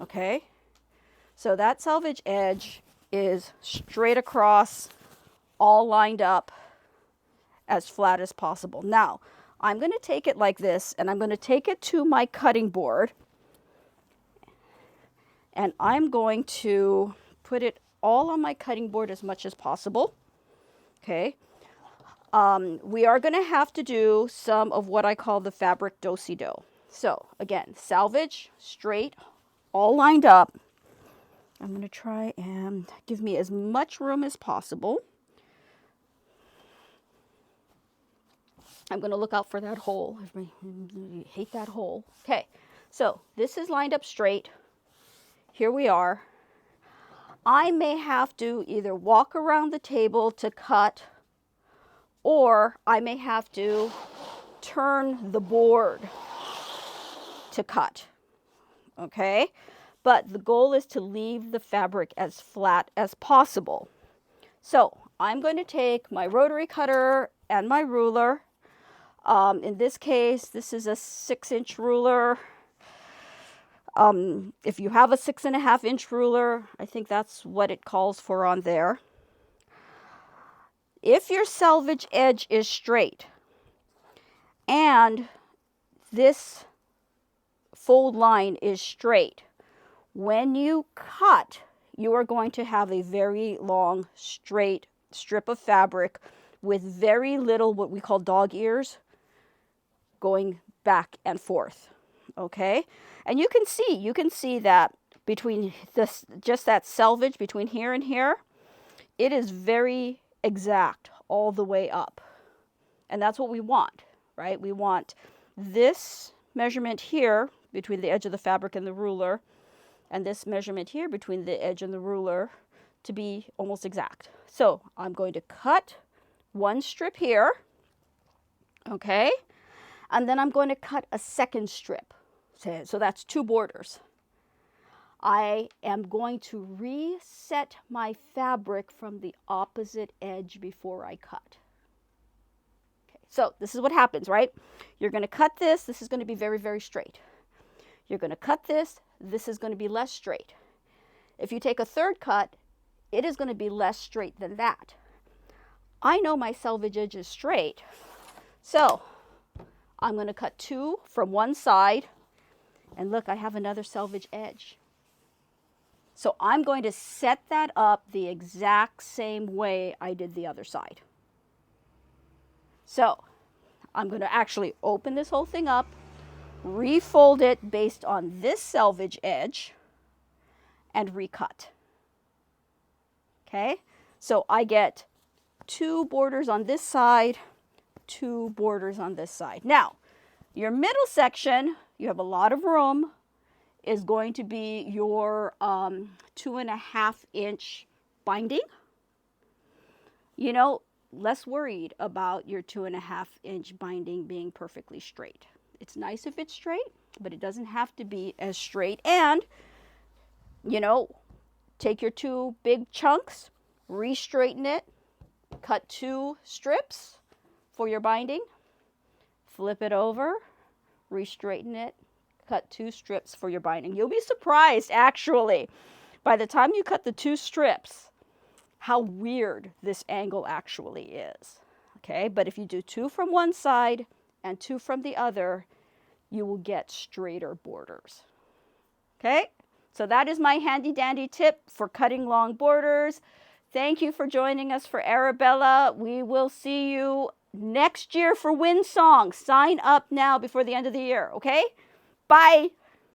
Okay, so that selvage edge is straight across, all lined up as flat as possible. Now, I'm going to take it like this, and I'm going to take it to my cutting board, and I'm going to put it all on my cutting board as much as possible. Okay. We are going to have to do some of what I call the fabric do-si-do. So again, selvage, straight, all lined up. I'm going to try and give me as much room as possible. I'm going to look out for that hole. I hate that hole. Okay, so this is lined up straight. Here we are. I may have to either walk around the table to cut, or I may have to turn the board to cut. Okay, but the goal is to leave the fabric as flat as possible. So I'm going to take my rotary cutter and my ruler. In this case, this is a 6-inch ruler. If you have a 6.5-inch ruler, I think that's what it calls for on there. If your selvage edge is straight and this fold line is straight, when you cut, you are going to have a very long, straight strip of fabric with very little what we call dog ears going back and forth. Okay, and you can see that between this, just that selvage between here and here, it is very exact all the way up, and that's what we want, right? We want this measurement here between the edge of the fabric and the ruler, and this measurement here between the edge and the ruler to be almost exact. So I'm going to cut one strip here, okay, and then I'm going to cut a second strip. So that's 2 borders. I am going to reset my fabric from the opposite edge before I cut. Okay, so this is what happens, right? You're going to cut this. This is going to be very, very straight. You're going to cut this. This is going to be less straight. If you take a third cut, it is going to be less straight than that. I know my selvage edge is straight, so I'm going to cut 2 from one side, and look, I have another selvage edge. So I'm going to set that up the exact same way I did the other side. So I'm going to actually open this whole thing up, refold it based on this selvage edge, and recut. Okay, so I get 2 borders on this side, 2 borders on this side. Now, your middle section, you have a lot of room, is going to be your 2.5-inch binding. You know, less worried about your 2.5-inch binding being perfectly straight. It's nice if it's straight, but it doesn't have to be as straight. And, you know, take your 2 big chunks, re-straighten it, cut 2 strips for your binding, flip it over, re-straighten it, cut 2 strips for your binding. You'll be surprised, actually, by the time you cut the 2 strips, how weird this angle actually is. Okay, but if you do 2 from one side and 2 from the other, you will get straighter borders. Okay, so that is my handy dandy tip for cutting long borders. Thank you for joining us for Arabella. We will see you next year for Wind Song. Sign up now before the end of the year, okay? Bye.